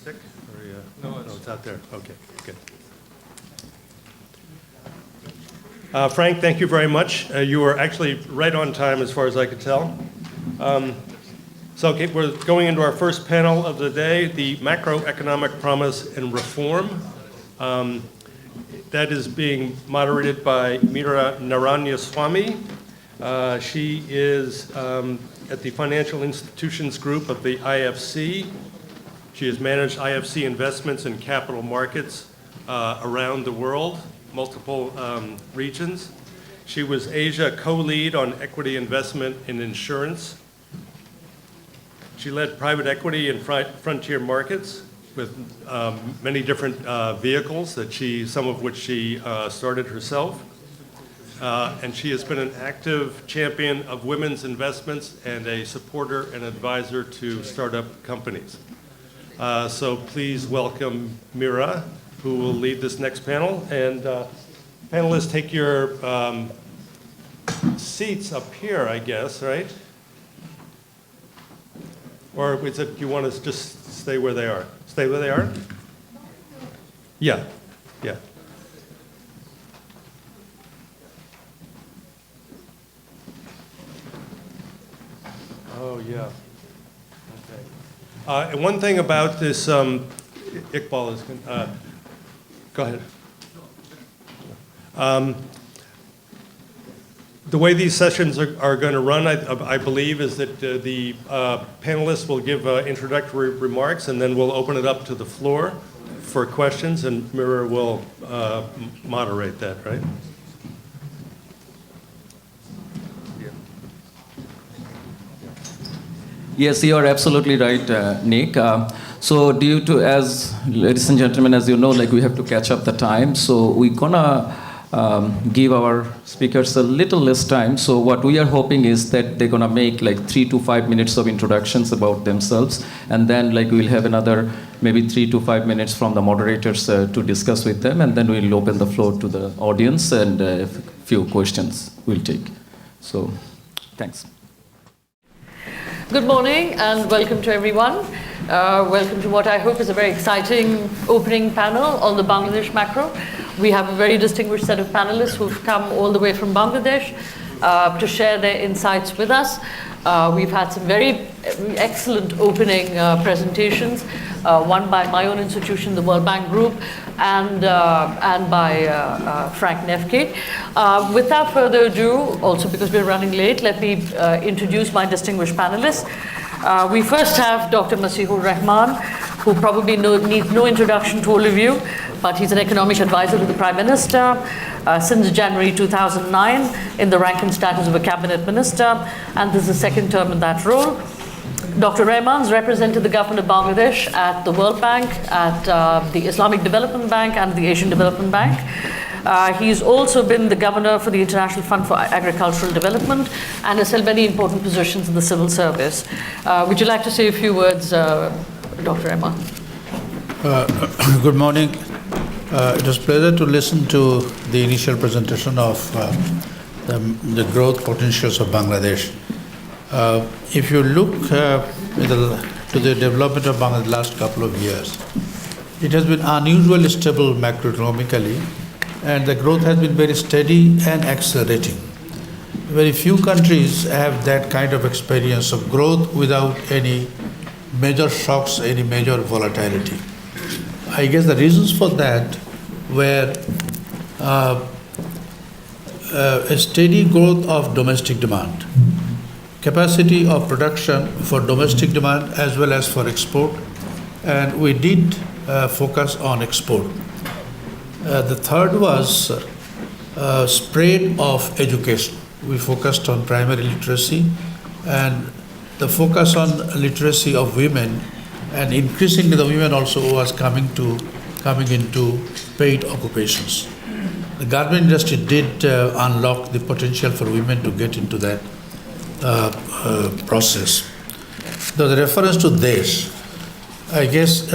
stick? Or, no, it's out there. Okay, good. Frank, thank you very much. You were actually right on time as far as I could tell. Okay, we're going into our first panel of the day, the Macroeconomic Promise and Reform. That is being moderated by Meera Naranyaswamy. She is at the Financial Institutions Group of the IFC. She has managed IFC investments in capital markets around the world, multiple regions. She was Asia co-lead on equity investment in insurance. She led private equity in frontier markets with many different vehicles some of which she started herself. And she has been an active champion of women's investments and a supporter and advisor to startup companies. So please welcome Meera, who will lead this next panel. And panelists, take your seats up here, I guess, right? Or is it, you want to just stay where they are? Stay where they are? Yeah, yeah. Oh, yeah. Okay. And one thing about this, Iqbal is, go ahead. The way these sessions are going to run, I believe, is that the panelists will give introductory remarks, and then we'll open it up to the floor for questions, and Meera will moderate that, right? Yes, you are absolutely right, Nick. So due to, as ladies and gentlemen, as you know, like we have to catch up the time. So we're gonna give our speakers a little less time. So what we are hoping is that they're gonna make like 3 to 5 minutes of introductions about themselves. And then like we'll have another maybe 3 to 5 minutes from the moderators to discuss with them. And then we'll open the floor to the audience and a few questions we'll take. So thanks. Good morning and welcome to everyone. Welcome to what I hope is a very exciting opening panel on the Bangladesh macro. We have a very distinguished set of panelists who've come all the way from Bangladesh to share their insights with us. We've had some very excellent opening presentations, one by my own institution, the World Bank Group, and by Frank Nefke. Without further ado, also because we're running late, let me introduce my distinguished panelists. We first have Dr. Masihur Rahman, who probably needs no introduction to all of you, but he's an economic advisor to the Prime Minister since January 2009 in the rank and status of a cabinet minister, and this is the second term in that role. Dr. Rahman's represented the government of Bangladesh at the World Bank, at the Islamic Development Bank and the Asian Development Bank. He's also been the governor for the International Fund for Agricultural Development and has held many important positions in the civil service. Would you like to say a few words, Dr. Rahman? Good morning. It was a pleasure to listen to the initial presentation of the growth potentials of Bangladesh. If you look to the development of Bangladesh the last couple of years, it has been unusually stable macroeconomically, and the growth has been very steady and accelerating. Very few countries have that kind of experience of growth without any major shocks, any major volatility. I guess the reasons for that were a steady growth of domestic demand, capacity of production for domestic demand as well as for export, and we did focus on export. The third was spread of education. We focused on primary literacy and the focus on literacy of women, and increasingly the women also was coming into paid occupations. The garment industry did unlock the potential for women to get into that process. The reference to this, I guess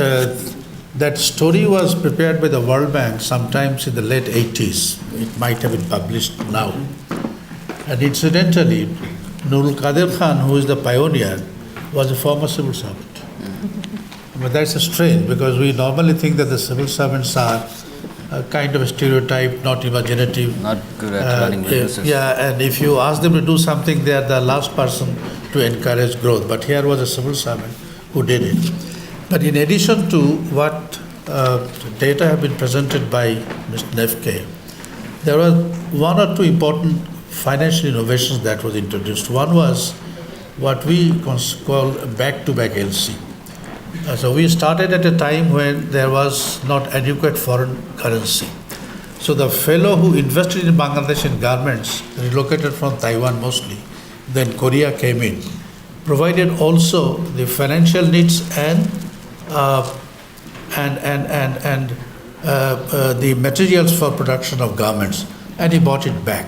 that story was prepared by the World Bank sometimes in the late 80s. It might have been published now. And incidentally, Nurul Qadir Khan, who is the pioneer, was a former civil servant. But that's strange because we normally think that the civil servants are a kind of a stereotype, not imaginative. Not good at running businesses. Yeah, and if you ask them to do something, they are the last person to encourage growth. But here was a civil servant who did it. But in addition to what data have been presented by Mr. Nefke, there were one or two important financial innovations that was introduced. One was what we call back-to-back LC. So we started at a time when there was not adequate foreign currency. So the fellow who invested in Bangladesh in garments, relocated from Taiwan mostly, then Korea came in, provided also the financial needs and the materials for production of garments, and he bought it back.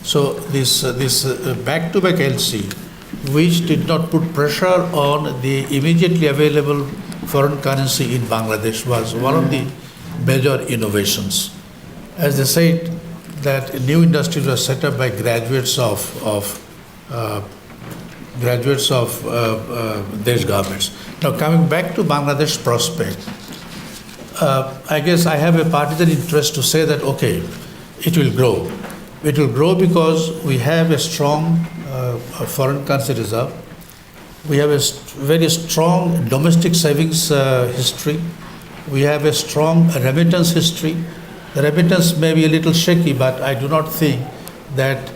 So this back-to-back LC, which did not put pressure on the immediately available foreign currency in Bangladesh, was one of the major innovations. As they said, that new industries were set up by graduates of Desh garments. Now coming back to Bangladesh prospect, I guess I have a partisan interest to say that, okay, it will grow. It will grow because we have a strong foreign currency reserve. We have a very strong domestic savings history. We have a strong remittance history. The remittance may be a little shaky, but I do not think that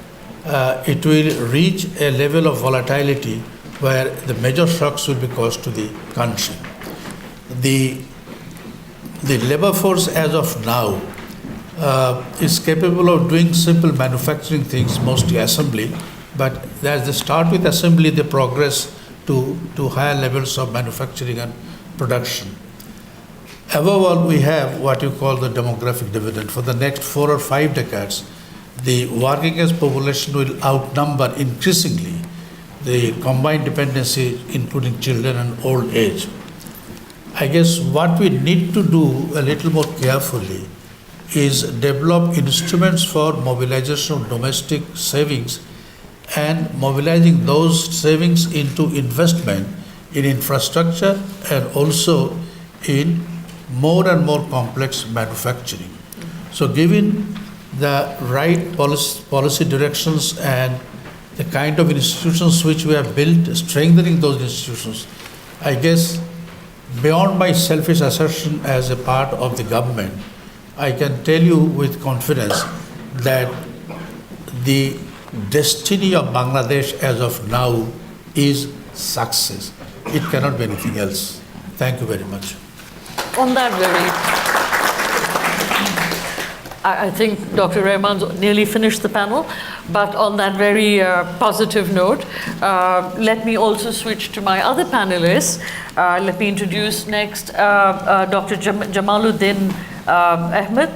it will reach a level of volatility where the major shocks will be caused to the country. The labor force as of now is capable of doing simple manufacturing things, mostly assembly, but as they start with assembly, they progress to higher levels of manufacturing and production. Above all, we have what you call the demographic dividend. For the next 4 or 5 decades, the working age population will outnumber increasingly the combined dependency, including children and old age. I guess what we need to do a little more carefully is develop instruments for mobilization of domestic savings and mobilizing those savings into investment in infrastructure and also in more and more complex manufacturing. So given the right policy directions and the kind of institutions which we have built, strengthening those institutions, I guess beyond my selfish assertion as a part of the government, I can tell you with confidence that the destiny of Bangladesh as of now is success. It cannot be anything else. Thank you very much. On that I think Dr. Rahman nearly finished the panel, but on that very positive note, let me also switch to my other panelists. Let me introduce next Dr. Jamaluddin Ahmed,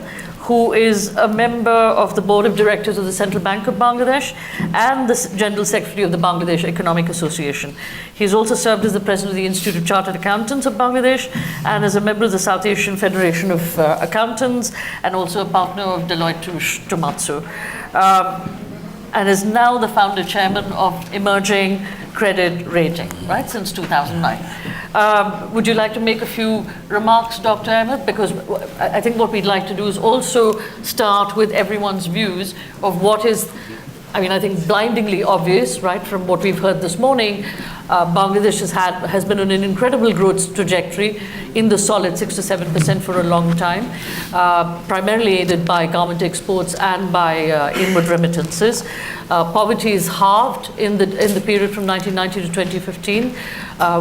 who is a member of the Board of Directors of the Central Bank of Bangladesh and the General Secretary of the Bangladesh Economic Association. He's also served as the President of the Institute of Chartered Accountants of Bangladesh and as a member of the South Asian Federation of Accountants and also a partner of Deloitte Touche Tohmatsu. And is now the founder chairman of Emerging Credit Rating, right, since 2009. Would you like to make a few remarks, Dr. Ahmed? Because I think what we'd like to do is also start with everyone's views of what is, I think blindingly obvious, right, from what we've heard this morning. Bangladesh has been on an incredible growth trajectory in the solid 6 to 7% for a long time, primarily aided by garment exports and by inward remittances. Poverty is halved in the period from 1990 to 2015,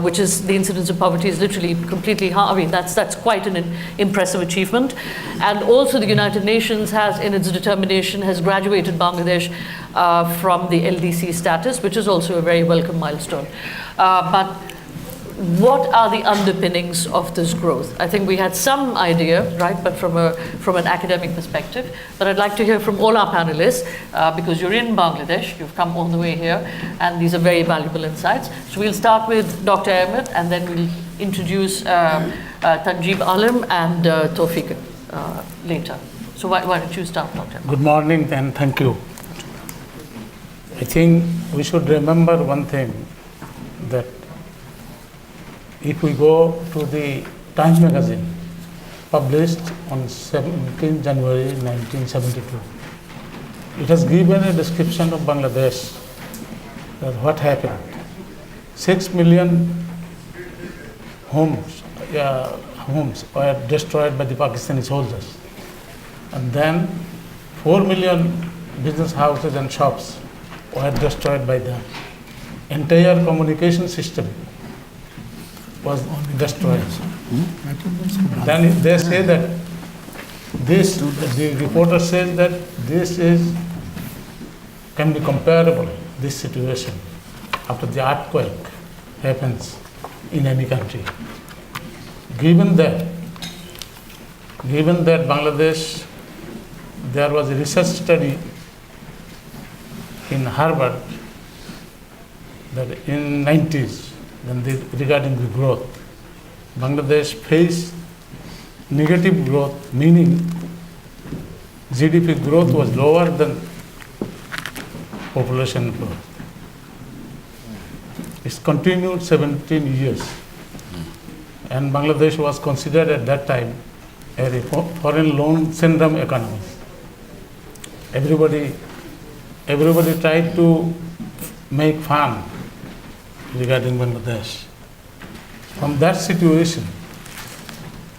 which is the incidence of poverty is literally completely halved. That's quite an impressive achievement. And also the United Nations has, in its determination, has graduated Bangladesh from the LDC status, which is also a very welcome milestone. But what are the underpinnings of this growth? I think we had some idea, right, but from an academic perspective. But I'd like to hear from all our panelists, because you're in Bangladesh, you've come all the way here, and these are very valuable insights. So we'll start with Dr. Ahmed, and then we'll introduce Tanjeeb Alam and Tawfiq later. So why don't you start, Dr. Ahmed? Good morning and thank you. I think we should remember one thing, that if we go to the Times magazine, published on 17 January 1972, it has given a description of Bangladesh, that what happened. 6 million homes were destroyed by the Pakistani soldiers. And then 4 million business houses and shops were destroyed by them. Entire communication system was destroyed. Then they say that the reporter says that can be comparable, this situation, after the earthquake happens in any country. Given that Bangladesh, there was a research study in Harvard that in 90s, regarding the growth, Bangladesh faced negative growth, meaning GDP growth was lower than population growth. It's continued 17 years. And Bangladesh was considered at that time a foreign loan syndrome economy. Everybody tried to make fun regarding Bangladesh. From that situation,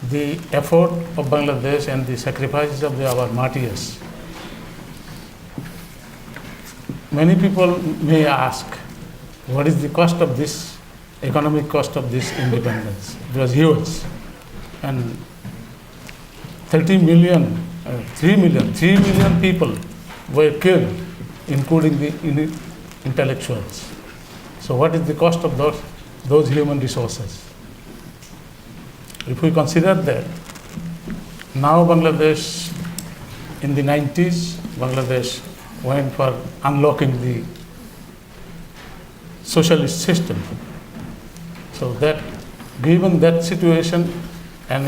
the effort of Bangladesh and the sacrifices of our martyrs, many people may ask, what is the cost of this, economic cost of this independence? It was huge. And 3 million people were killed, including the intellectuals. So what is the cost of those human resources? If we consider that, now Bangladesh, in the 90s, Bangladesh went for unlocking the socialist system. So that, given that situation, and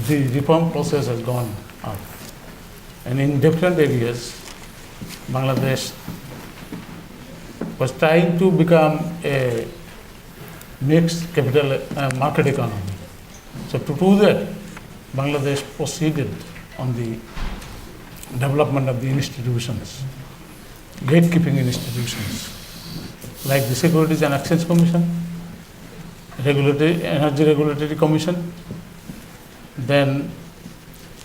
the reform process has gone up. And in different areas, Bangladesh was trying to become a mixed capital market economy. So to do that, Bangladesh proceeded on the development of the institutions, gatekeeping institutions, like the Securities and Exchange Commission, Energy Regulatory Commission, then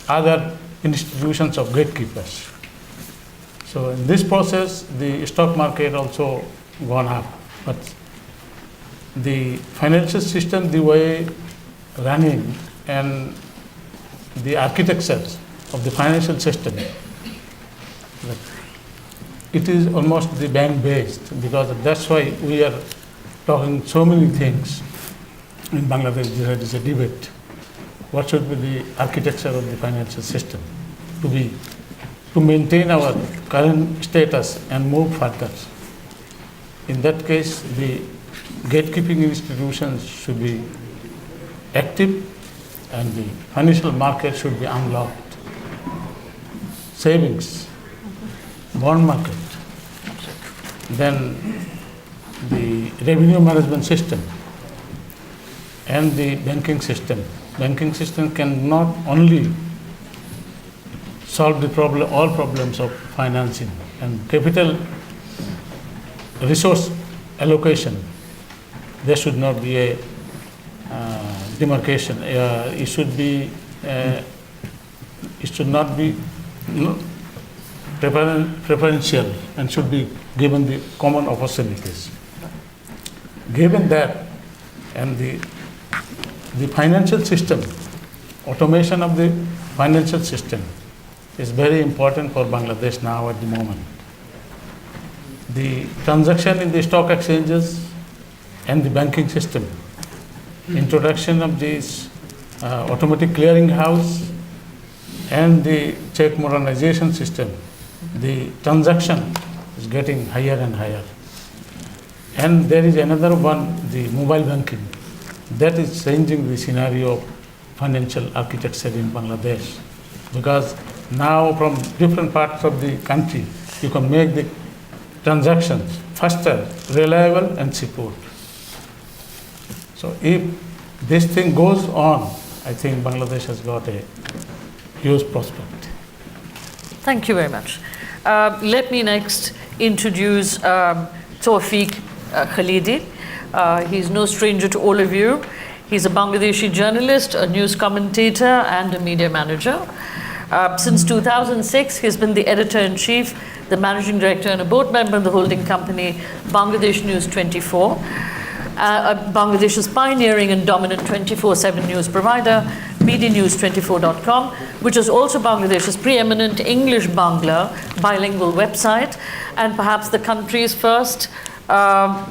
other institutions of gatekeepers. So in this process, the stock market also gone up. But the financial system, the way running and the architecture of the financial system, it is almost the bank-based, because that's why we are talking so many things. In Bangladesh, there is a debate. What should be the architecture of the financial system to maintain our current status and move further? In that case, the gatekeeping institutions should be active and the financial market should be unlocked. Savings, bond market, then the revenue management system, and the banking system. Banking system can not only solve all problems of financing and capital resource allocation. There should not be a demarcation. It should not be preferential and should be given the common opportunities. Given that, and the financial system, automation of the financial system is very important for Bangladesh now at the moment. The transaction in the stock exchanges and the banking system, introduction of this automatic clearing house and the check modernization system, the transaction is getting higher and higher. And there is another one, the mobile banking, that is changing the scenario of financial architecture in Bangladesh, because now from different parts of the country you can make the transactions faster, reliable and secure. So if this thing goes on, I think Bangladesh has got a huge prospect. Thank you very much. Let me next introduce Tawfiq Khalidi. He's no stranger to all of you. He's a Bangladeshi journalist, a news commentator, and a media manager. Since 2006, he's been the editor-in-chief, the managing director, and a board member of the holding company Bangladesh News 24. Bangladesh's pioneering and dominant 24/7 news provider, bdnews24.com, which is also Bangladesh's preeminent English Bangla bilingual website, and perhaps the country's first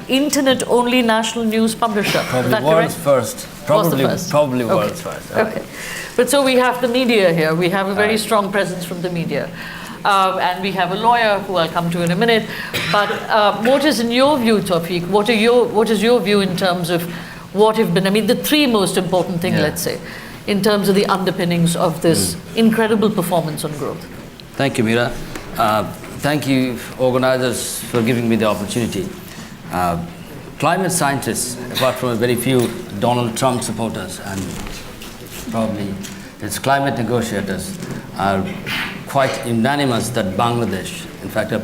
internet-only national news publisher. Probably world's first. Probably Okay. world's first. Okay. But so we have the media here. We have a very strong presence from the media. And we have a lawyer who I'll come to in a minute. But what is, in your view, Tawfiq, what is your view in terms of what have been, I mean, the three most important things, let's say, in terms of the underpinnings of this incredible performance on growth? Thank you, Meera. Thank you, organizers, for giving me the opportunity. Climate scientists, apart from a very few Donald Trump supporters and probably its climate negotiators, are quite unanimous that Bangladesh, in fact, a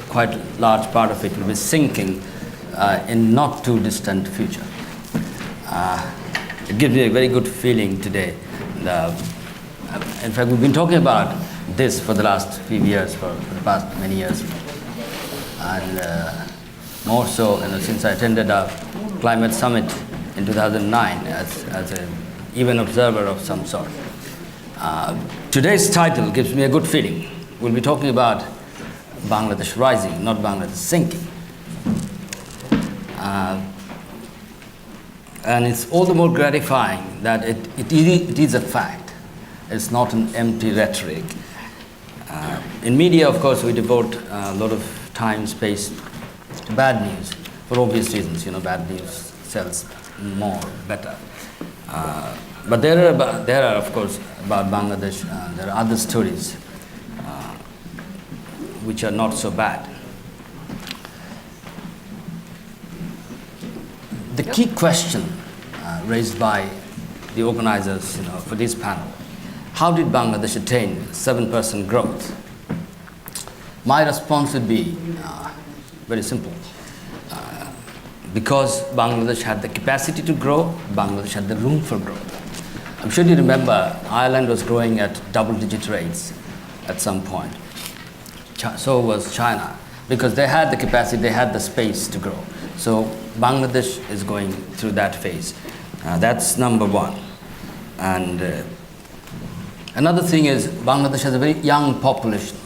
quite large part of it will be sinking in not too distant future. It gives me a very good feeling today. In fact, we've been talking about this for the last few years, for the past many years, and more so, since I attended a climate summit in 2009 as an even observer of some sort. Today's title gives me a good feeling. We'll be talking about Bangladesh rising, not Bangladesh sinking. And it's all the more gratifying that it is a fact. It's not an empty rhetoric. In media, of course, we devote a lot of time, space to bad news for obvious reasons. Bad news sells more, better. But there are, of course, about Bangladesh, there are other stories which are not so bad. The key question raised by the organizers for this panel, how did Bangladesh attain 7% growth? My response would be very simple. Because Bangladesh had the capacity to grow, Bangladesh had the room for growth. I'm sure you remember Ireland was growing at double-digit rates at some point. So was China, because they had the capacity, they had the space to grow. So Bangladesh is going through that phase. That's number one. And another thing is Bangladesh has a very young population,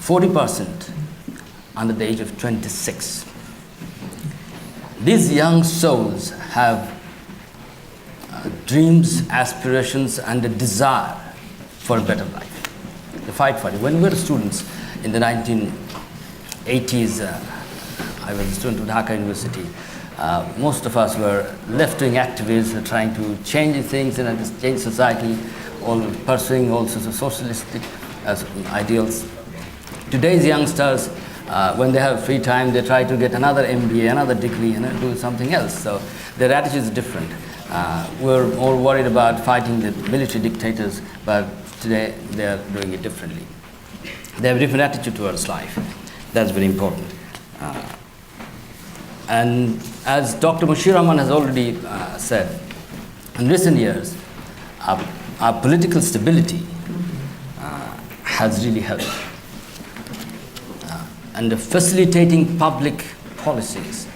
40% under the age of 26. These young souls have dreams, aspirations, and a desire for a better life. They fight for it. When we were students in the 1980s, I was a student at Dhaka University. Most of us were left-wing activists trying to change things and change society, all pursuing all sorts of socialistic ideals. Today's youngsters, when they have free time, they try to get another MBA, another degree, and do something else. So their attitude is different. We're more worried about fighting the military dictators, but today they are doing it differently. They have a different attitude towards life. That's very important. And as Dr. Mushir Rahman has already said, in recent years, our political stability has really helped. And the facilitating public policies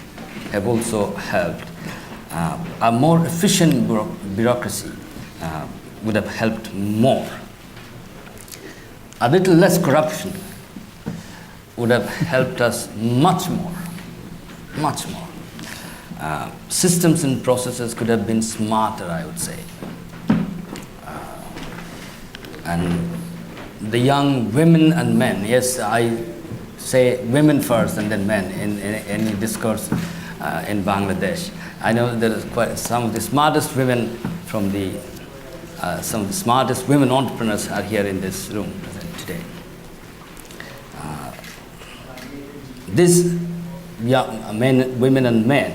have also helped. A more efficient bureaucracy would have helped more. A little less corruption would have helped us much more, much more. Systems and processes could have been smarter, I would say. And the young women and men, yes, I say women first and then men in any discourse in Bangladesh. I know there is quite some of the smartest women from some of the smartest women entrepreneurs are here in this room today. These young men, women and men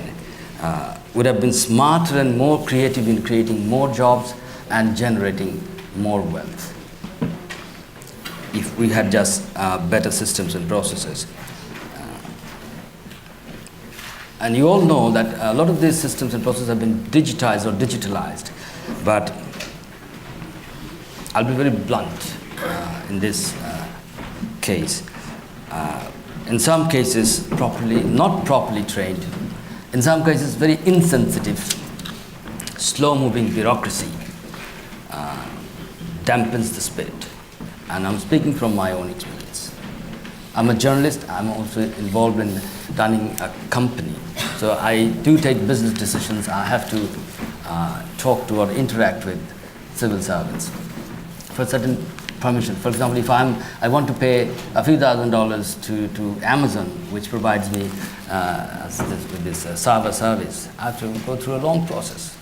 would have been smarter and more creative in creating more jobs and generating more wealth if we had just better systems and processes. And you all know that a lot of these systems and processes have been digitized or digitalized, but I'll be very blunt in this case. In some cases, not properly trained. In some cases, very insensitive, slow-moving bureaucracy dampens the spirit. And I'm speaking from my own experience. I'm a journalist. I'm also involved in running a company. So I do take business decisions. I have to talk to or interact with civil servants for certain permission. For example, if I want to pay a few $1,000s to Amazon, which provides me with this server service, I have to go through a long process.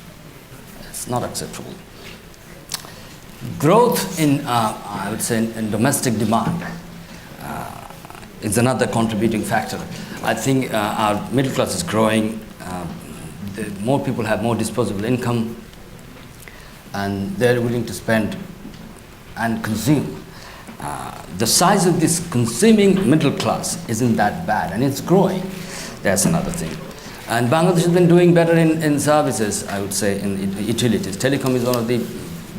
It's not acceptable. Growth in, I would say, in domestic demand is another contributing factor. I think our middle class is growing. More people have more disposable income, and they're willing to spend and consume. The size of this consuming middle class isn't that bad, and it's growing. That's another thing. And Bangladesh has been doing better in services, I would say, in utilities. Telecom is one of the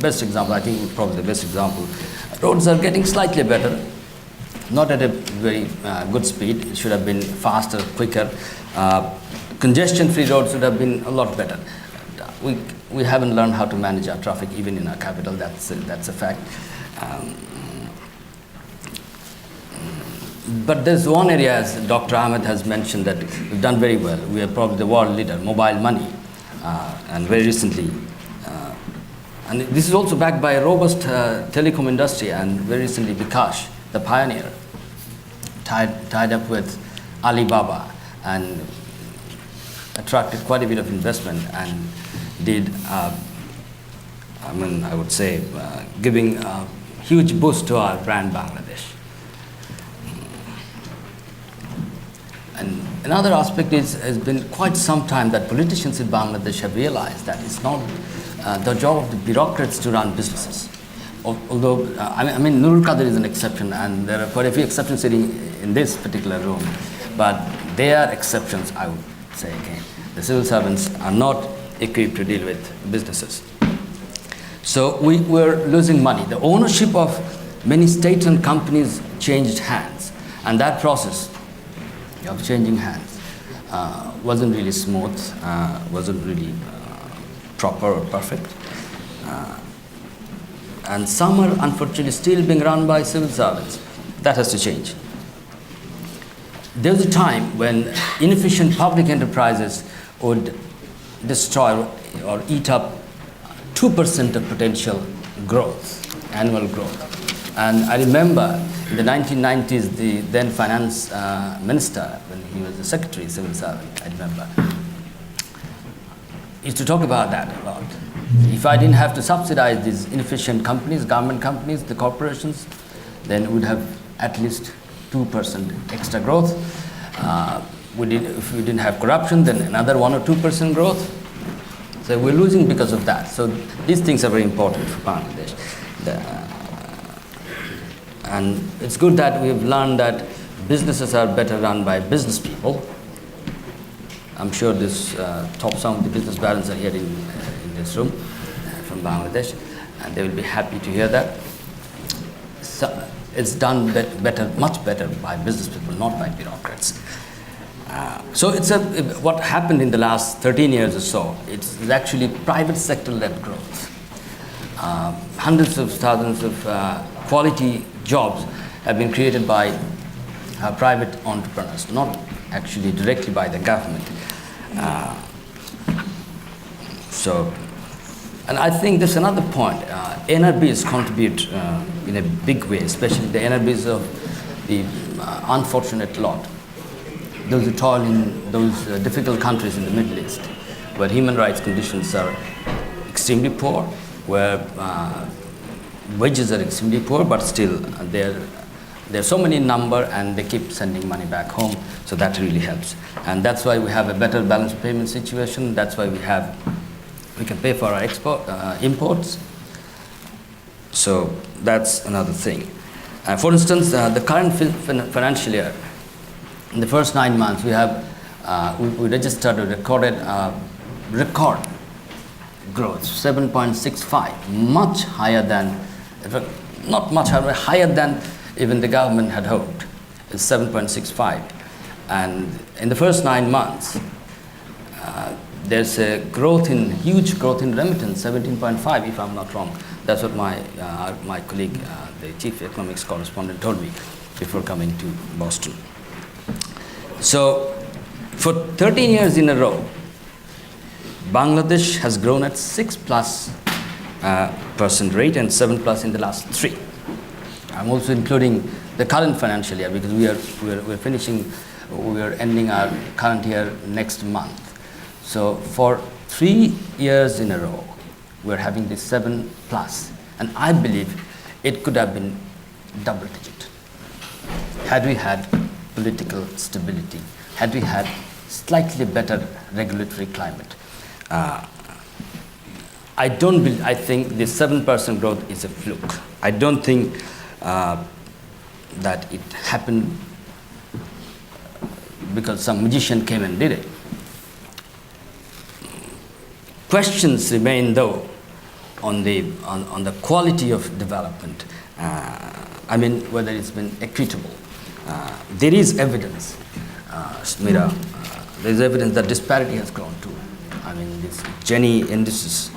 best examples. I think probably the best example. Roads are getting slightly better, not at a very good speed. It should have been faster, quicker. Congestion-free roads would have been a lot better. We haven't learned how to manage our traffic even in our capital. That's a fact. But there's one area, as Dr. Ahmed has mentioned, that we've done very well. We are probably the world leader, mobile money, and very recently. And this is also backed by a robust telecom industry, and very recently Bikash, the pioneer, tied up with Alibaba and attracted quite a bit of investment and did, I would say, giving a huge boost to our brand Bangladesh. And another aspect has been quite some time that politicians in Bangladesh have realized that it's not the job of the bureaucrats to run businesses. Although, Nurul Qadir is an exception, and there are quite a few exceptions sitting in this particular room, but they are exceptions, I would say again. The civil servants are not equipped to deal with businesses. So we were losing money. The ownership of many state-owned companies changed hands, and that process of changing hands wasn't really smooth, wasn't really proper or perfect. And some are unfortunately still being run by civil servants. That has to change. There was a time when inefficient public enterprises would destroy or eat up 2% of potential growth, annual growth. And I remember in the 1990s, the then finance minister, when he was the secretary, civil servant, I remember, used to talk about that a lot. If I didn't have to subsidize these inefficient companies, government companies, the corporations, then we would have at least 2% extra growth. If we didn't have corruption, then another 1 or 2% growth. So we're losing because of that. So these things are very important for Bangladesh. And it's good that we've learned that businesses are better run by business people. I'm sure this some of the business barons are here in this room from Bangladesh, and they will be happy to hear that. So it's done better, much better by business people, not by bureaucrats. So what happened in the last 13 years or so, it's actually private sector-led growth. Hundreds of thousands of quality jobs have been created by private entrepreneurs, not actually directly by the government. And I think there's another point. NRBs contribute in a big way, especially the NRBs of the unfortunate lot, those who toil in those difficult countries in the Middle East, where human rights conditions are extremely poor, where wages are extremely poor, but still they're There's so many in number, and they keep sending money back home, so that really helps. And that's why we have a better balance payment situation. That's why we can pay for our imports. So that's another thing. For instance, the current financial year, in the first 9 months, we registered a recorded record growth, 7.65, much higher than, not much higher, higher than even the government had hoped. It's 7.65. And in the first 9 months, there's a huge growth in remittance, 17.5, if I'm not wrong. That's what my colleague, the chief economics correspondent, told me before coming to Boston. So, for 13 years in a row, Bangladesh has grown at 6+% rate and 7+ in the last 3. I'm also including the current financial year because we are ending our current year next month. So for 3 years in a row, we're having this 7+, and I believe it could have been double digit had we had political stability, had we had slightly better regulatory climate. I think the 7% growth is a fluke. I don't think that it happened because some magician came and did it. Questions remain, though, on the quality of development. I mean, whether it's been equitable. There is evidence, Smira, there is evidence that disparity has grown too. I mean, this Gini indices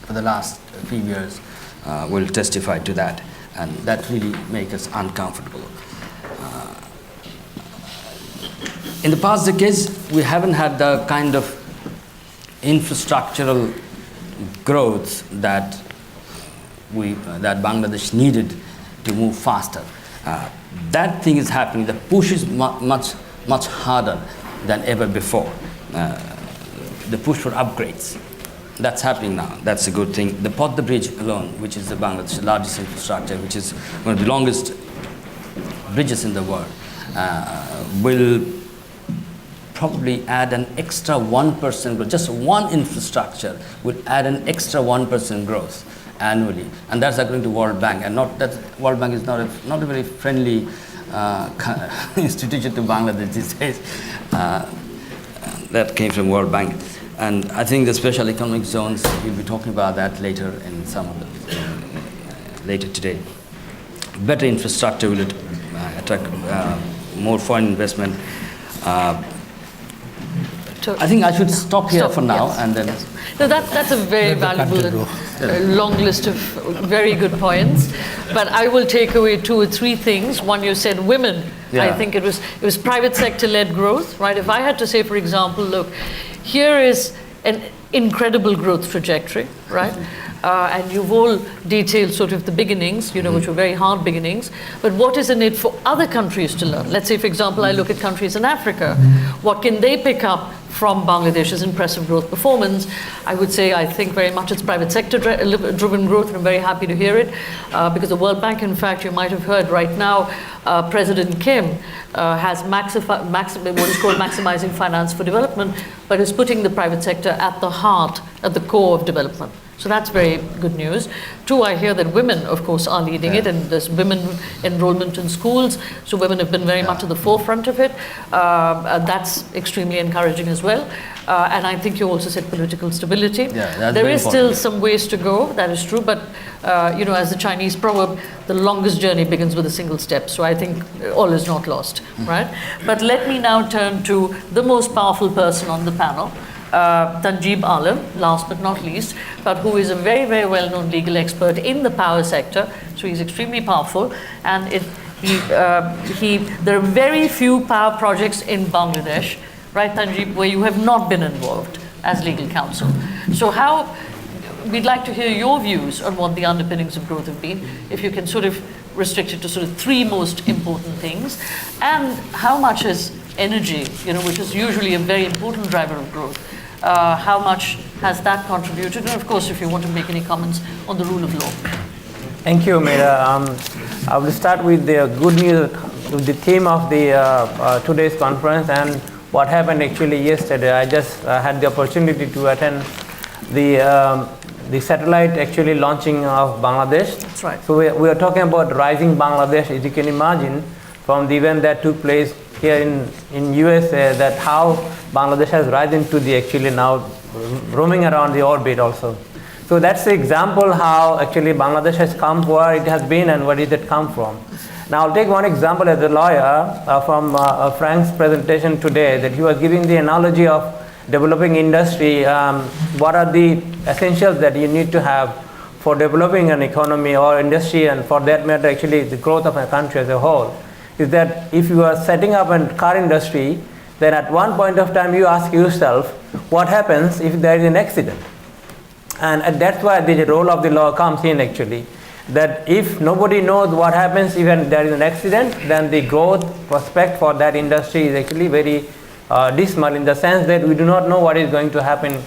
for the last few years will testify to that, and that really makes us uncomfortable. In the past decades, we haven't had the kind of infrastructural growth that Bangladesh needed to move faster. That thing is happening. The push is much harder than ever before. The push for upgrades. That's happening now. That's a good thing. The Podda Bridge alone, which is Bangladesh's largest infrastructure, which is one of the longest bridges in the world, will probably add an extra 1% growth. Just one infrastructure will add an extra 1% growth annually, and that's according to World Bank. And World Bank is not a very friendly institution to Bangladesh these days. That came from World Bank. And I think the special economic zones, we'll be talking about that later in later today. Better infrastructure will attract more foreign investment. I think I should stop here for now, yes, and then. Yes. No, that's a very valuable long list of very good points. But I will take away 2 or 3 things. One, you said women. Yeah. I think it was private sector-led growth, right? If I had to say, for example, look, here is an incredible growth trajectory, right? And you've all detailed sort of the beginnings, which were very hard beginnings. But what is in it for other countries to learn? Let's say, for example, I look at countries in Africa. What can they pick up from Bangladesh's impressive growth performance? I would say I think very much it's private sector driven growth, and I'm very happy to hear it. Because the World Bank, in fact, you might have heard right now, President Kim has what is called maximizing finance for development, but is putting the private sector at the core of development. So that's very good news. 2, I hear that women, of course, are leading it, and there's women enrollment in schools. So women have been very much at the forefront of it. That's extremely encouraging as well. And I think you also said political stability. There is still some ways to go, that is true. But, as the Chinese proverb, the longest journey begins with a single step. So I think all is not lost, right? But let me now turn to the most powerful person on the panel. Tanjeeb Alam, last but not least, but who is a very, very well-known legal expert in the power sector. So he's extremely powerful, and there are very few power projects in Bangladesh, right, Tanjeeb, where you have not been involved as legal counsel. So we'd like to hear your views on what the underpinnings of growth have been, if you can sort of restrict it to sort of 3 most important things, and how much has energy, which is usually a very important driver of growth, how much has that contributed? And of course, if you want to make any comments on the rule of law. Thank you, Mira. I will start with the good news, with the theme of the today's conference and what happened actually yesterday. I just had the opportunity to attend the satellite actually launching of Bangladesh. That's right. So we are talking about rising Bangladesh, as you can imagine, from the event that took place here in USA, that how Bangladesh has risen to the actually now roaming around the orbit also. So that's the example how actually Bangladesh has come, where it has been and where did it come from. Now I'll take one example as a lawyer from Frank's presentation today, that he was giving the analogy of developing industry. What are the essentials that you need to have for developing an economy or industry, and for that matter actually the growth of a country as a whole, is that if you are setting up a car industry, then at one point of time you ask yourself, what happens if there is an accident? And that's why the role of the law comes in actually, that if nobody knows what happens if there is an accident, then the growth prospect for that industry is actually very dismal, in the sense that we do not know what is going to happen.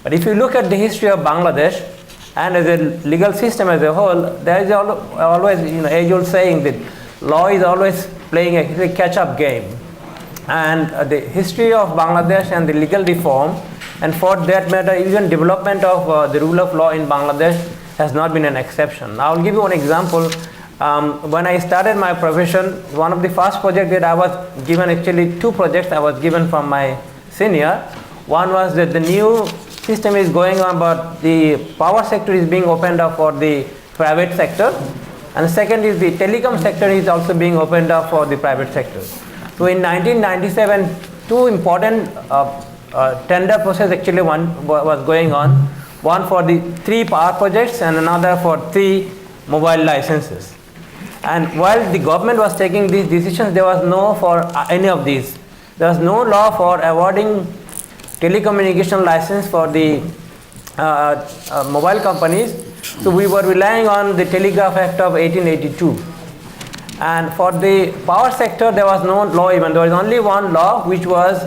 But if you look at the history of Bangladesh and as a legal system as a whole, there is always, age-old saying that law is always playing a catch-up game. And the history of Bangladesh and the legal reform, and for that matter even development of the rule of law in Bangladesh, has not been an exception. I will give you one example. When I started my profession, one of the first projects that I was given, actually two projects I was given from my senior. One was that the new system is going on, but the power sector is being opened up for the private sector. And the second is the telecom sector is also being opened up for the private sector. So in 1997, two important tender process actually one was going on. One for the 3 power projects and another for 3 mobile licenses. And while the government was taking these decisions, there was no for any of these. There was no law for awarding telecommunication license for the mobile companies. So we were relying on the Telegraph Act of 1882. And for the power sector, there was no law even. There was only one law, which was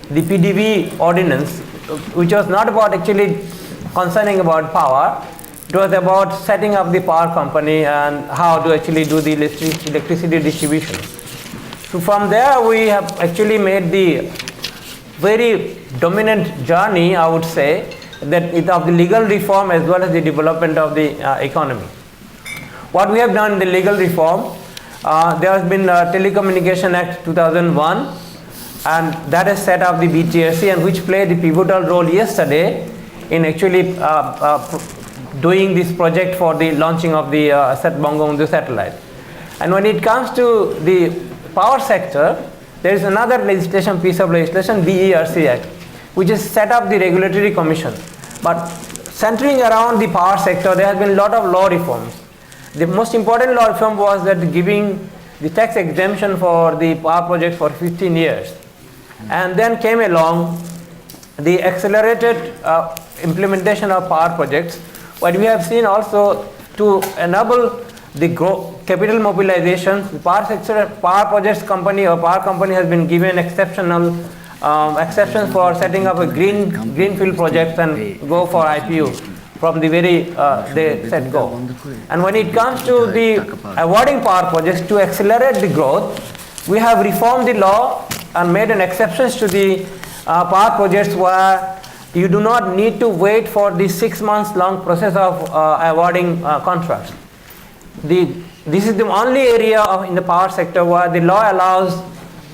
the PDV ordinance, which was not about actually concerning about power. It was about setting up the power company and how to actually do the electricity distribution. So from there, we have actually made the very dominant journey, I would say, that is of the legal reform as well as the development of the economy. What we have done in the legal reform, there has been Telecommunication Act 2001, and that has set up the BTRC, and which played the pivotal role yesterday in actually doing this project for the launching of the Bangabandhu satellite. And when it comes to the power sector, there is another piece of legislation, BERC Act, which has set up the regulatory commission. But centering around the power sector, there has been a lot of law reforms. The most important law reform was that giving the tax exemption for the power projects for 15 years. And then came along the accelerated implementation of power projects. What we have seen also, to enable the capital mobilization, the power projects company or power company has been given exceptional exceptions for setting up a greenfield projects and go for IPO from the very they said go. And when it comes to the awarding power projects, to accelerate the growth, we have reformed the law and made an exceptions to the power projects where you do not need to wait for the 6 months long process of awarding contracts. This is the only area in the power sector where the law allows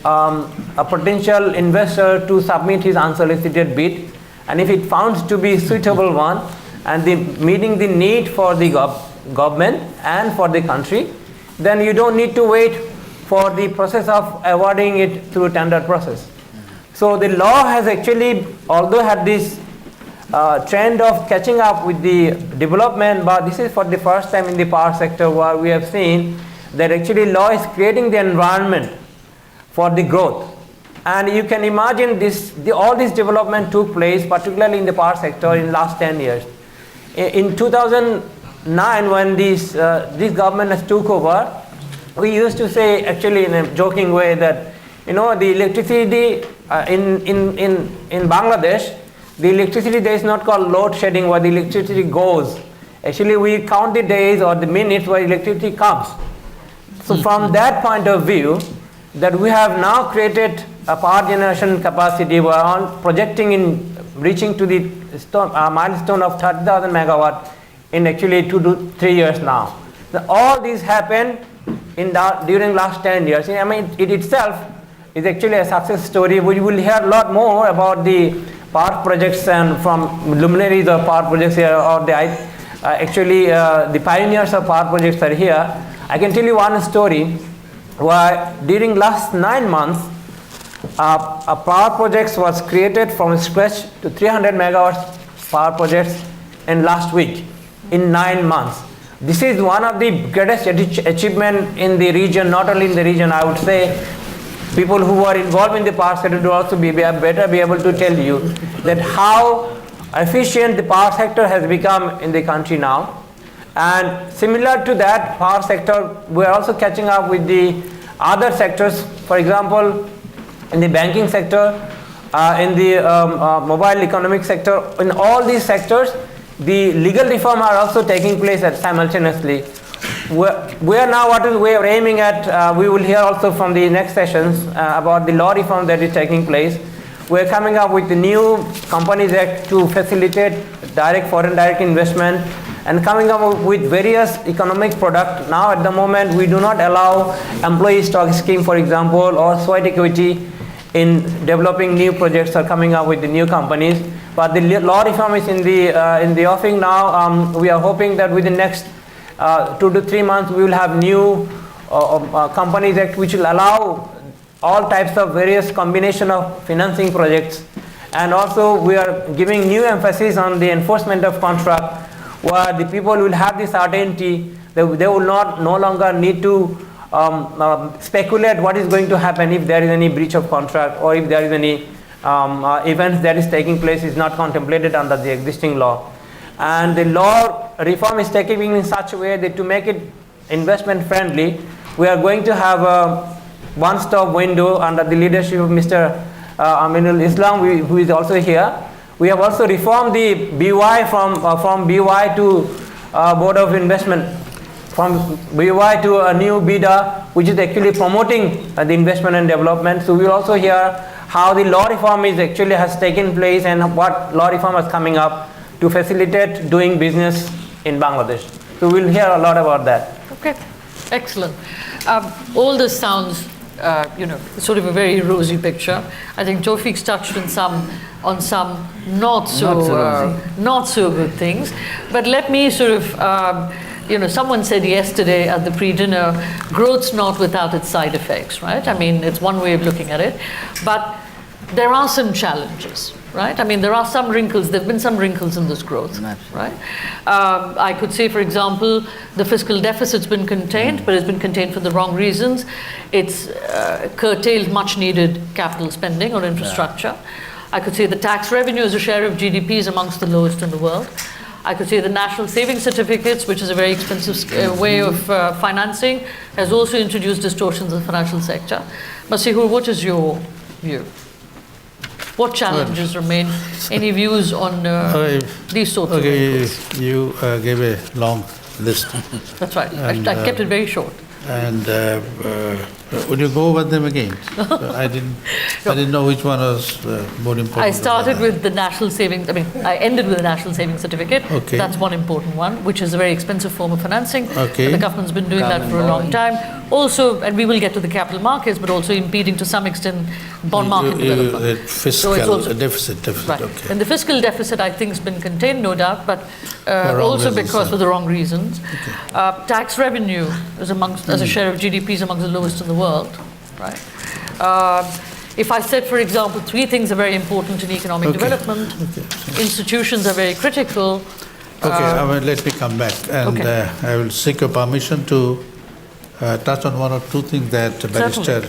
a potential investor to submit his unsolicited bid, and if it found to be suitable one and meeting the need for the government and for the country, then you don't need to wait for the process of awarding it through tender process. So the law has actually, although had this trend of catching up with the development, but this is for the first time in the power sector where we have seen that actually law is creating the environment for the growth. And you can imagine all this development took place particularly in the power sector in last 10 years. In 2009, when this government has took over, we used to say actually in a joking way that the electricity in Bangladesh, the electricity there is not called load shedding, where the electricity goes Actually, we count the days or the minutes where electricity comes. So from that point of view, that we have now created a power generation capacity, we are on projecting in reaching to the milestone of 30,000 megawatt in actually 2 to 3 years now. So all these happened during last 10 years. I mean, it itself is actually a success story. We will hear a lot more about the power projects and from luminaries of power projects here, or the pioneers of power projects are here. I can tell you one story where during last 9 months, a power projects was created from scratch to 300 megawatts power projects in last week, in 9 months. This is one of the greatest achievement in the region, not only in the region, I would say. People who are involved in the power sector will also be able to tell you that how efficient the power sector has become in the country now. And similar to that power sector, we are also catching up with the other sectors. For example, in the banking sector, in the mobile economic sector, in all these sectors, the legal reform are also taking place simultaneously. We are now what we are aiming at. We will hear also from the next sessions about the law reform that is taking place. We are coming up with the new Companies Act to facilitate foreign direct investment, and coming up with various economic products. Now at the moment, we do not allow employee stock scheme, for example, or sweat equity in developing new projects or coming up with the new companies. But the law reform is in the offing now. We are hoping that within next 2 to 3 months, we will have new Companies Act which will allow all types of various combination of financing projects. And also we are giving new emphasis on the enforcement of contract, where the people will have the certainty that they will no longer need to speculate what is going to happen if there is any breach of contract, or if there is any events that is taking place is not contemplated under the existing law. And the law reform is taking in such a way that to make it investment friendly, we are going to have a one-stop window under the leadership of Mr. Aminul Islam, who is also here. We have also reformed the BY from BY to Board of Investment, from BY to a new BIDA, which is actually promoting the investment and development. So we will also hear how the law reform has taken place and what law reform is coming up to facilitate doing business in Bangladesh. So we'll hear a lot about that. Okay, excellent. All this sounds, sort of a very rosy picture. I think Tawfiq's touched on some not so good things. But let me sort of, someone said yesterday at the pre-dinner, growth's not without its side effects, right? I mean, it's one way of looking at it. But there are some challenges, right? I mean, there are some wrinkles. There have been some wrinkles in this growth, right? I could say, for example, the fiscal deficit's been contained, but it's been contained for the wrong reasons. It's curtailed much-needed capital spending on infrastructure. I could say the tax revenue as a share of GDP is amongst the lowest in the world. I could say the national savings certificates, which is a very expensive way of financing, has also introduced distortions in the financial sector. Masihur, what is your view? What challenges remain? Any views on these sorts of vehicles? You gave a long list. That's right. I kept it very short. And would you go over them again? I didn't know which one was more important. I started with the national savings. I ended with the national savings certificate. Okay. That's one important one, which is a very expensive form of financing. Okay. The government's been doing that for a long time. Also, and we will get to the capital markets, but also impeding to some extent bond market development. Fiscal deficit. Right. Okay. And the fiscal deficit, I think, has been contained, no doubt, but also because for the wrong reasons. Okay. Tax revenue is as a share of GDP is among the lowest in the world, right? If I said, for example, 3 things are very important in economic development, institutions are very critical. Okay, let me come back, and I will seek your permission to touch on 1 or 2 things that Barrister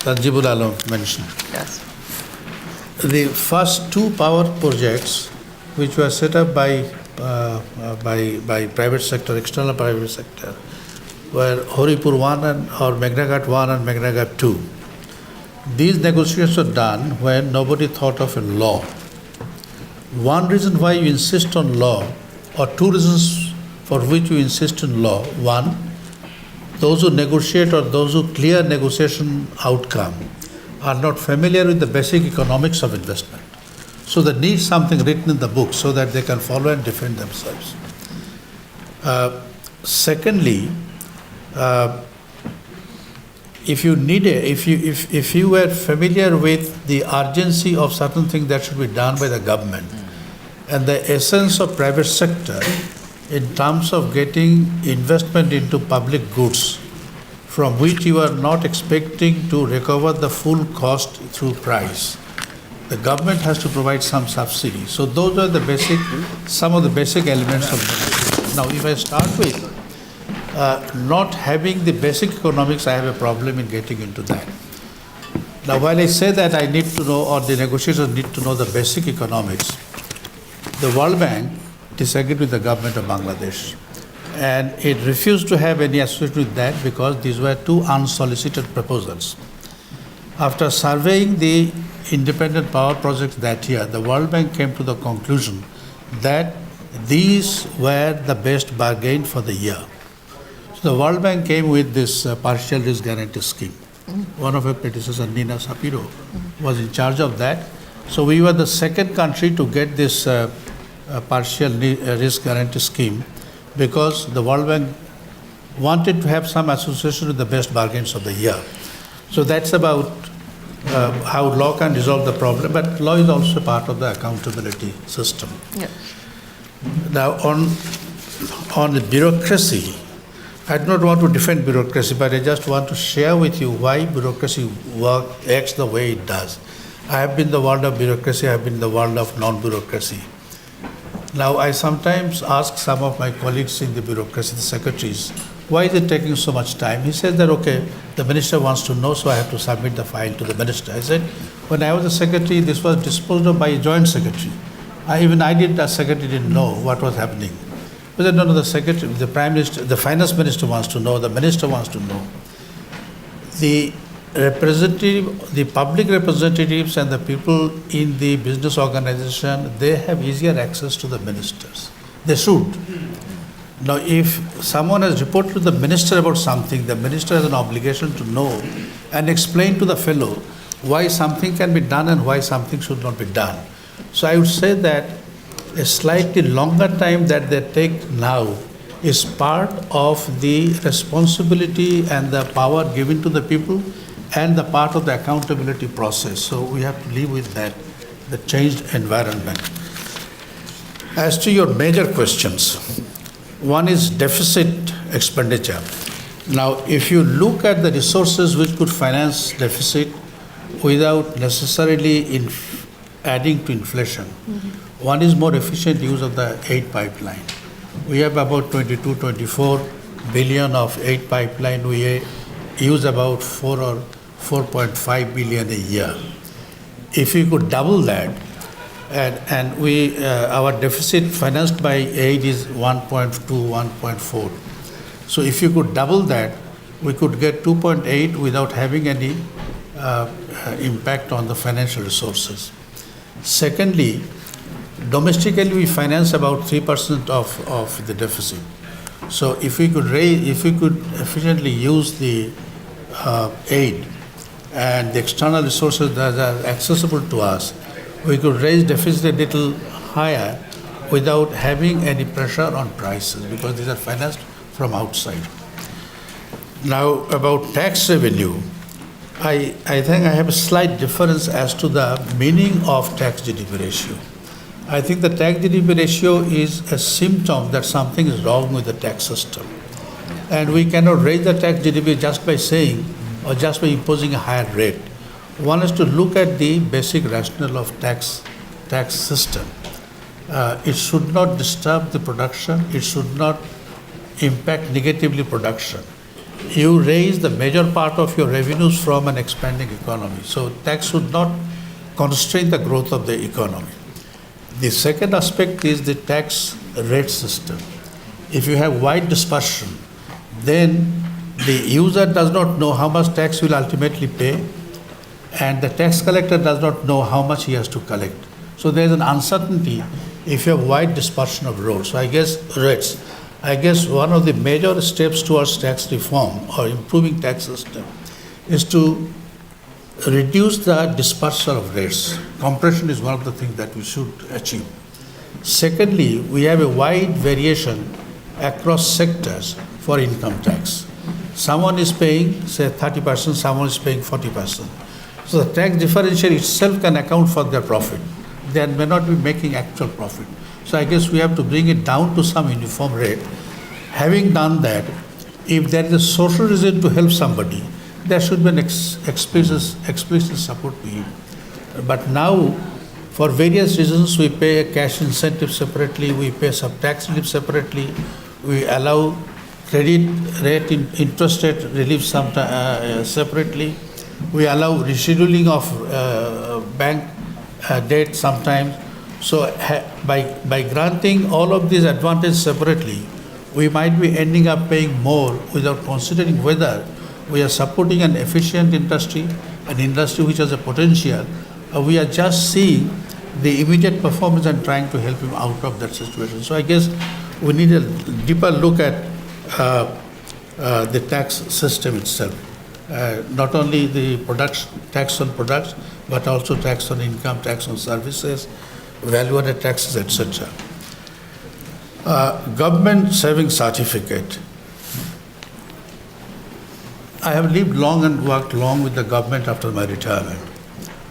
Tanjibul Alam mentioned. Yes. The first 2 power projects which were set up by private sector, external private sector, were Horipur 1 or Meghnaghat 1 and Meghnaghat 2. These negotiations were done when nobody thought of a law. one reason why you insist on law, or two reasons for which you insist on law. One, those who negotiate or those who clear negotiation outcome are not familiar with the basic economics of investment. So they need something written in the book so that they can follow and defend themselves. Secondly, if you were familiar with the urgency of certain things that should be done by the government and the essence of private sector in terms of getting investment into public goods from which you are not expecting to recover the full cost through price, the government has to provide some subsidy. So those are some of the basic elements of negotiation. Now, if I start with not having the basic economics, I have a problem in getting into that. Now, while I say that I need to know, or the negotiators need to know the basic economics, the World Bank disagreed with the government of Bangladesh. And it refused to have any association with that because these were two unsolicited proposals. After surveying the independent power projects that year, the World Bank came to the conclusion that these were the best bargain for the year. So the World Bank came with this partial risk guarantee scheme. One of her predecessors, Nina Sapiro, was in charge of that. So we were the second country to get this partial risk guarantee scheme because the World Bank wanted to have some association with the best bargains of the year. So that's about how law can resolve the problem, but law is also part of the accountability system. Yeah. Now, on the bureaucracy, I do not want to defend bureaucracy, but I just want to share with you why bureaucracy acts the way it does. I have been in the world of bureaucracy, I have been in the world of non-bureaucracy. Now, I sometimes ask some of my colleagues in the bureaucracy, the secretaries, why is it taking so much time? He says that, okay, the minister wants to know, so I have to submit the file to the minister. I said, when I was a secretary, this was disposed of by a joint secretary. Even I did, as secretary, didn't know what was happening. But then, no, the secretary, the prime minister, the finance minister wants to know, the minister wants to know. The public representatives and the people in the business organization, they have easier access to the ministers. They should. Now, if someone has reported to the minister about something, the minister has an obligation to know and explain to the fellow why something can be done and why something should not be done. So I would say that a slightly longer time that they take now is part of the responsibility and the power given to the people and the part of the accountability process. So we have to live with that, the changed environment. As to your major questions, one is deficit expenditure. Now, if you look at the resources which could finance deficit without necessarily adding to inflation, one is more efficient use of the aid pipeline. We have about 22, 24 billion of aid pipeline. We use about 4 or 4.5 billion a year. If we could double that, and our deficit financed by aid is 1.2, 1.4. So if you could double that, we could get 2.8 without having any impact on the financial resources. Secondly, domestically we finance about 3% of the deficit. So if we could efficiently use the aid and the external resources that are accessible to us, we could raise deficit a little higher without having any pressure on prices because these are financed from outside. Now, about tax revenue, I think I have a slight difference as to the meaning of tax GDP ratio. I think the tax GDP ratio is a symptom that something is wrong with the tax system. And we cannot raise the tax GDP just by saying or just by imposing a higher rate. One has to look at the basic rationale of tax system. It should not disturb the production. It should not impact negatively production. You raise the major part of your revenues from an expanding economy. So tax should not constrain the growth of the economy. The second aspect is the tax rate system. If you have wide dispersion, then the user does not know how much tax he will ultimately pay, and the tax collector does not know how much he has to collect. So there's an uncertainty if you have wide dispersion of roads. So I guess rates. I guess one of the major steps towards tax reform or improving tax system is to reduce the dispersal of rates. Compression is one of the things that we should achieve. Secondly, we have a wide variation across sectors for income tax. Someone is paying, say, 30%, someone is paying 40%. So the tax differential itself can account for their profit. They may not be making actual profit. So I guess we have to bring it down to some uniform rate. Having done that, if there is a social reason to help somebody, there should be an explicit support to him. But now, for various reasons, we pay a cash incentive separately, we pay some tax relief separately, we allow credit rate, interest rate relief separately, we allow rescheduling of bank debt sometimes. So by granting all of these advantages separately, we might be ending up paying more without considering whether we are supporting an efficient industry, an industry which has a potential, or we are just seeing the immediate performance and trying to help him out of that situation. So I guess we need a deeper look at the tax system itself. Not only the tax on products, but also tax on income, tax on services, value-added taxes, etc. Government savings certificate. I have lived long and worked long with the government after my retirement.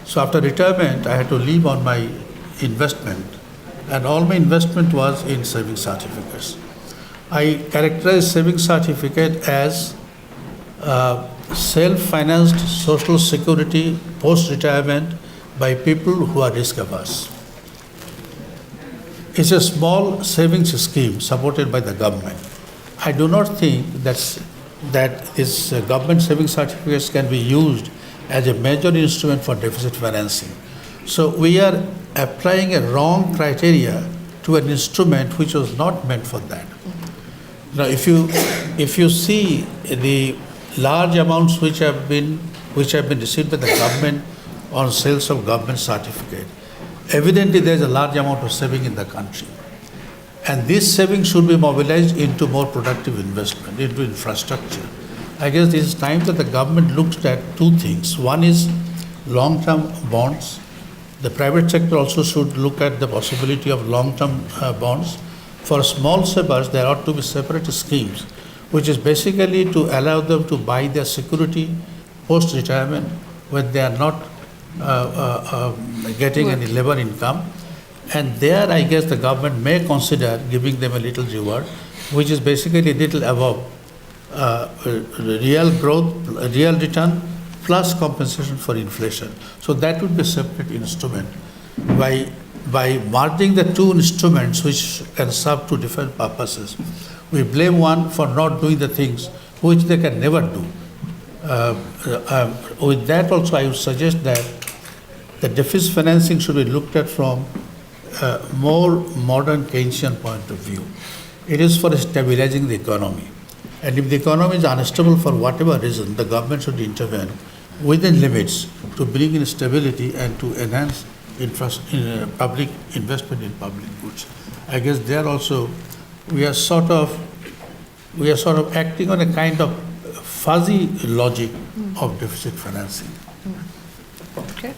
So after retirement, I had to live on my investment, and all my investment was in savings certificates. I characterize savings certificate as self-financed social security post-retirement by people who are risk-averse. It's a small savings scheme supported by the government. I do not think that these government savings certificates can be used as a major instrument for deficit financing. So we are applying a wrong criteria to an instrument which was not meant for that. Now, if you see the large amounts which have been received by the government on sales of government certificate, evidently there is a large amount of saving in the country. And this saving should be mobilized into more productive investment, into infrastructure. I guess it is time that the government looks at two things. One is long-term bonds. The private sector also should look at the possibility of long-term bonds. For small savers, there ought to be separate schemes, which is basically to allow them to buy their security post-retirement when they are not getting any labor income. And there, I guess the government may consider giving them a little reward, which is basically a little above real growth, real return, plus compensation for inflation. So that would be a separate instrument. By merging the two instruments which can serve two different purposes, we blame one for not doing the things which they can never do. With that also, I would suggest that the deficit financing should be looked at from a more modern Keynesian point of view. It is for stabilizing the economy. And if the economy is unstable for whatever reason, the government should intervene within limits to bring in stability and to enhance public investment in public goods. I guess there also we are sort of acting on a kind of fuzzy logic of deficit financing. Okay.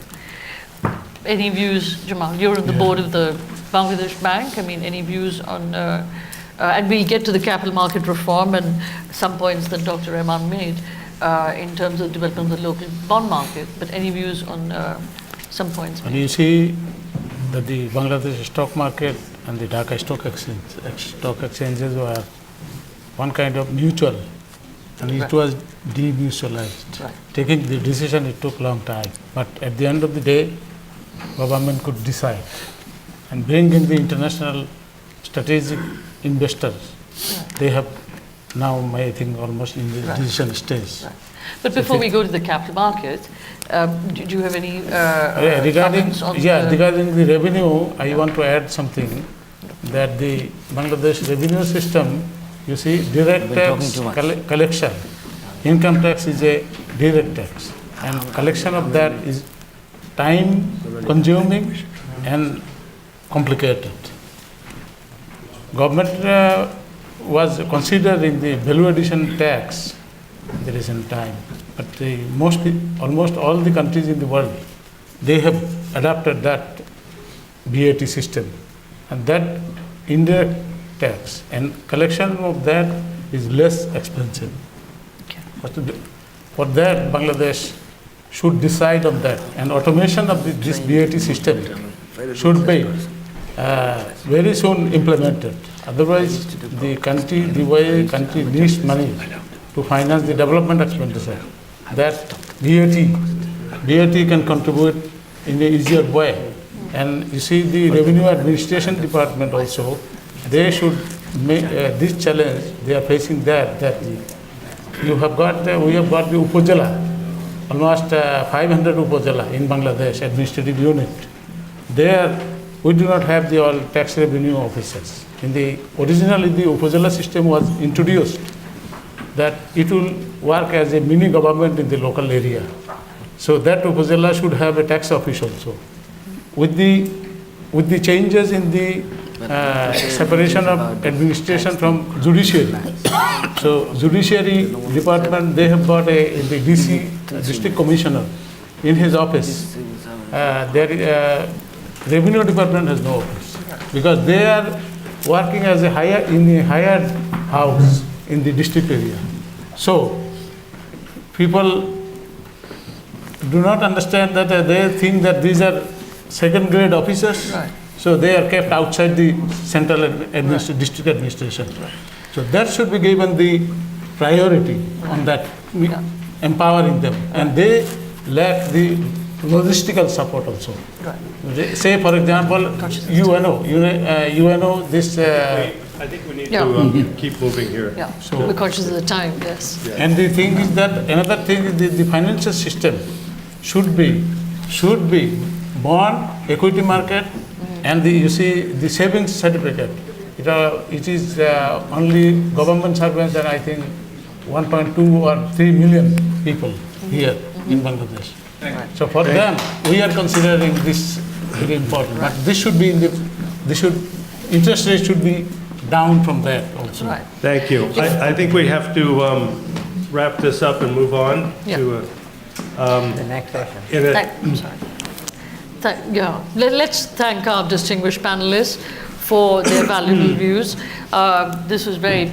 Any views, Jamal? You're on the board of the Bangladesh Bank. I mean, any views on, and we'll get to the capital market reform and some points that Dr. Rahman made in terms of development of the local bond market, but any views on some points made? And you see that the Bangladesh stock market and the Dhaka stock exchanges were one kind of mutual, and it was demutualized. Right. Taking the decision, it took a long time, but at the end of the day, government could decide and bring in the international strategic investors. Right. They have now, I think, almost in the decision stage. Right. But before we go to the capital market, do you have any regarding comments on regarding the revenue, I want to add something, that the Bangladesh revenue system, you see, direct tax collection, income tax is a direct tax, and collection of that is time consuming and complicated. Government was considering the value addition tax in the recent time, but almost all the countries in the world, they have adopted that VAT system, and that indirect tax and collection of that is less expensive. For that, Bangladesh should decide on that, and automation of this VAT system should be very soon implemented. Otherwise, the way country needs money to finance the development expenditure, that VAT can contribute in an easier way. And you see, the Revenue Administration Department also, they should make this challenge they are facing that we have got the Upazila, almost 500 Upazila in Bangladesh administrative unit. There, we do not have the all tax revenue officers. Originally, the Upazila system was introduced that it will work as a mini government in the local area. So that Upazila should have a tax office also. With the changes in the separation of administration from judiciary, so judiciary department, they have got the DC, district commissioner, in his office. Revenue department has no office because they are working as in a hired house in the district area. So people do not understand that they think that these are second grade officers, Right. so they are kept outside the central district administration. So that should be given the priority on that, empowering them, and they lack the logistical support also. Say, for example, UNO, this. I think we need Yeah. to keep moving here. Yeah, we're conscious of the time, yes. And the thing is that another thing is the financial system should be bond, equity market, and the savings certificate. It is only government servants that I think 1.2 or 3 million people here in Bangladesh. So for them, we are considering this very important. But this should be interest rate should be down from that also. Right. Thank you. I think we have to wrap this up and move on to The next session. I'm sorry. Let's thank our distinguished panelists for their valuable views. This was very,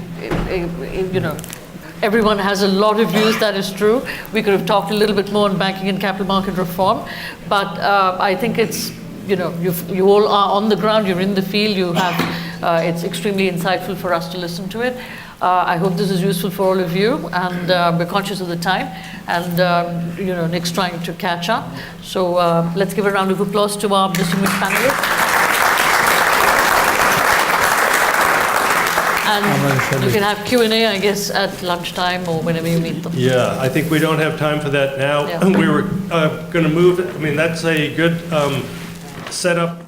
everyone has a lot of views, that is true. We could have talked a little bit more on banking and capital market reform, but I think it's, you all are on the ground, you're in the field, you have, it's extremely insightful for us to listen to it. I hope this is useful for all of you, and we're conscious of the time, and Nick's trying to catch up. So let's give a round of applause to our distinguished panelists. And you can have Q&A, I guess, at lunchtime or whenever you meet them. Yeah, I think we don't have time for that now. Yeah. We were going to move, that's a good setup.